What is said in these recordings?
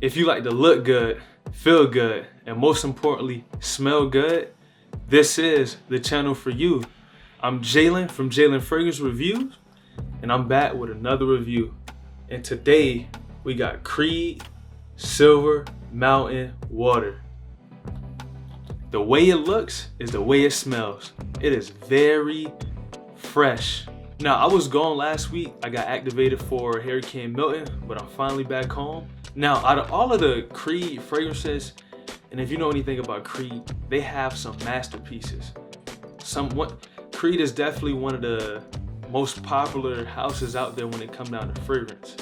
If you like to look good, feel good, and most importantly, smell good, this is the channel for you. I'm Jalen from Jalen Fragrance Reviews, and I'm back with another review. And today, we got Creed Silver Mountain Water. The way it looks is the way it smells. It is very fresh. Now, I was gone last week. I got activated for Hurricane Milton, but I'm finally back home. Now, out of all of the Creed fragrances, and if you know anything about Creed, they have some masterpieces. Creed is definitely one of the most popular houses out there when it comes down to fragrance.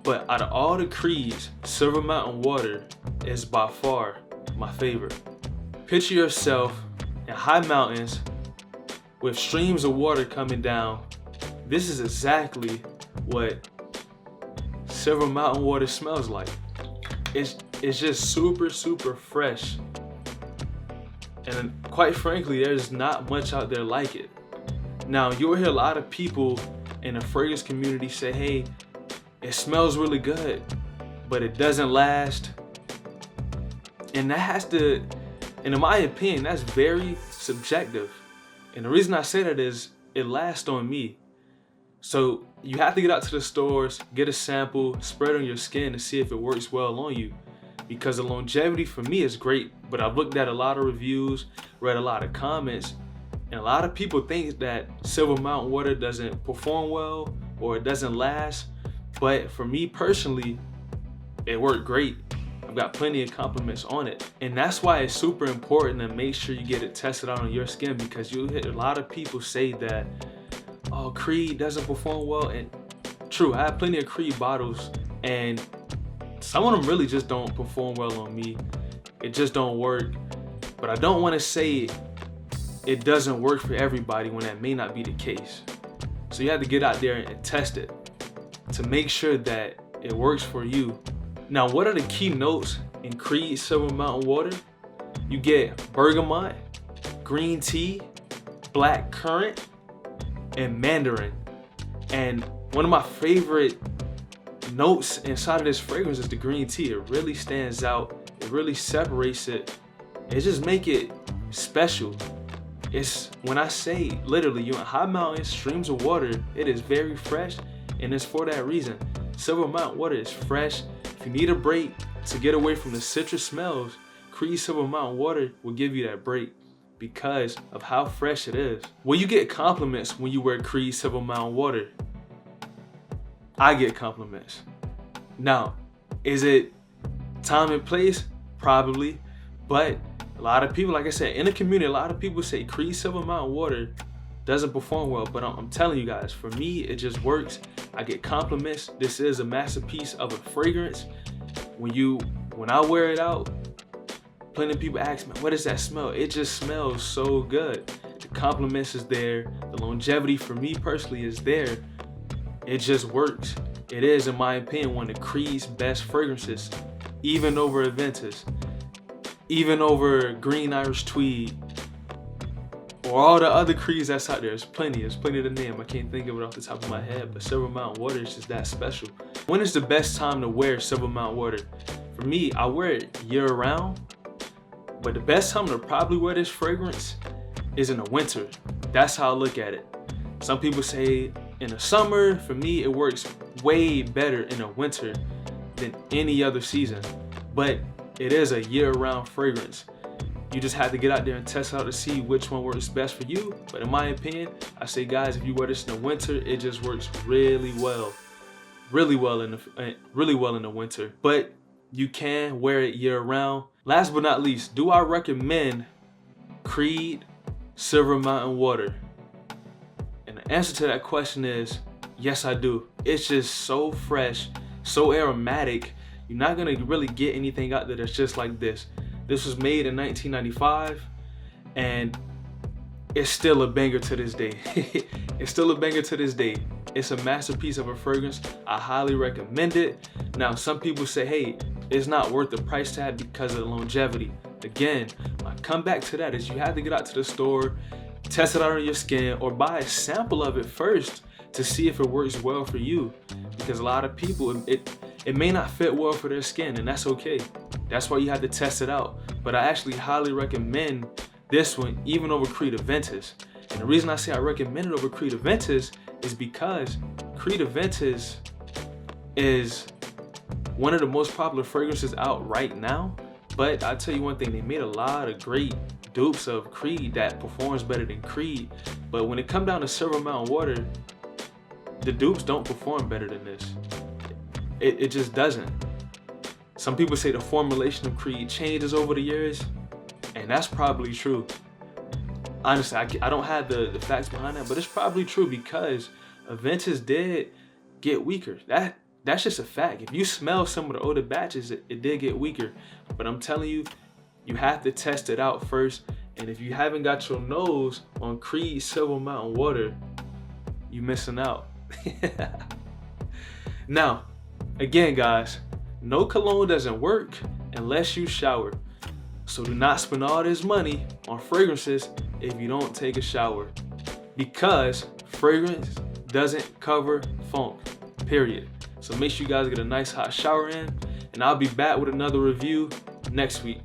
But out of all the Creeds, Silver Mountain Water is by far my favorite. Picture yourself in high mountains with streams of water coming down. This is exactly what Silver Mountain Water smells like. It's just super fresh. And quite frankly, there's not much out there like it. Now, you'll hear a lot of people in the fragrance community say, hey, it smells really good, but it doesn't last. And in my opinion, that's very subjective. And the reason I say that is it lasts on me. So you have to get out to the stores, get a sample, spread it on your skin to see if it works well on you. Because the longevity for me is great, but I've looked at a lot of reviews, read a lot of comments, and a lot of people think that Silver Mountain Water doesn't perform well or it doesn't last. But for me personally, it worked great. I've got plenty of compliments on it. And that's why it's super important to make sure you get it tested out on your skin, because you'll hear a lot of people say that, oh, Creed doesn't perform well. And true, I have plenty of Creed bottles, and some of them really just don't perform well on me. It just don't work. But I don't want to say it doesn't work for everybody when that may not be the case. So you have to get out there and test it to make sure that it works for you. Now, what are the key notes in Creed Silver Mountain Water? You get bergamot, green tea, black currant, and mandarin. And one of my favorite notes inside of this fragrance is the green tea. It really stands out. It really separates it. It just makes it special. It's, when I say literally, you're in high mountains, streams of water, it is very fresh, and it's for that reason. Silver Mountain Water is fresh. If you need a break to get away from the citrus smells, Creed Silver Mountain Water will give you that break because of how fresh it is. Will you get compliments when you wear Creed Silver Mountain Water? I get compliments. Now, is it time and place? Probably. But a lot of people, like I said, in the community, a lot of people say Creed Silver Mountain Water doesn't perform well. But I'm telling you guys, for me, it just works. I get compliments. This is a masterpiece of a fragrance. When I wear it out, plenty of people ask me, what does that smell? It just smells so good. The compliments is there. The longevity for me personally is there. It just works. It is, in my opinion, one of Creed's best fragrances, even over Aventus, even over Green Irish Tweed, or all the other Creeds that's out there. There's plenty to name. I can't think of it off the top of my head, but Silver Mountain Water is just that special. When is the best time to wear Silver Mountain Water? For me, I wear it year round, but the best time to probably wear this fragrance is in the winter. That's how I look at it. Some people say in the summer. For me, it works way better in the winter than any other season, but it is a year-round fragrance. You just have to get out there and test out to see which one works best for you. But in my opinion, I say, guys, if you wear this in the winter, it just works really well in the winter. But you can wear it year-round. Last but not least, do I recommend Creed Silver Mountain Water? And the answer to that question is yes, I do. It's just so fresh, so aromatic. You're not gonna really get anything out there that's just like this. This was made in 1995, and it's still a banger to this day. It's still a banger to this day. It's a masterpiece of a fragrance. I highly recommend it. Now, some people say, hey, it's not worth the price tag because of the longevity. Again, my comeback to that is you have to get out to the store, test it out on your skin, or buy a sample of it first to see if it works well for you. Because a lot of people, It may not fit well for their skin, and that's okay. That's why you have to test it out. But I actually highly recommend this one, even over Creed Aventus. And the reason I say I recommend it over Creed Aventus is because Creed Aventus is one of the most popular fragrances out right now. But I'll tell you one thing, they made a lot of great dupes of Creed that performs better than Creed. But when it comes down to Silver Mountain Water, the dupes don't perform better than this. It just doesn't. Some people say the formulation of Creed changes over the years, and that's probably true. Honestly, I don't have the facts behind that, but it's probably true because Aventus did get weaker. That's just a fact. If you smell some of the older batches, it did get weaker. But I'm telling you, you have to test it out first. And if you haven't got your nose on Creed Silver Mountain Water, you're missing out. Now, again, guys, no cologne doesn't work unless you shower. So do not spend all this money on fragrances if you don't take a shower, because fragrance doesn't cover funk, period. So make sure you guys get a nice hot shower in, and I'll be back with another review next week.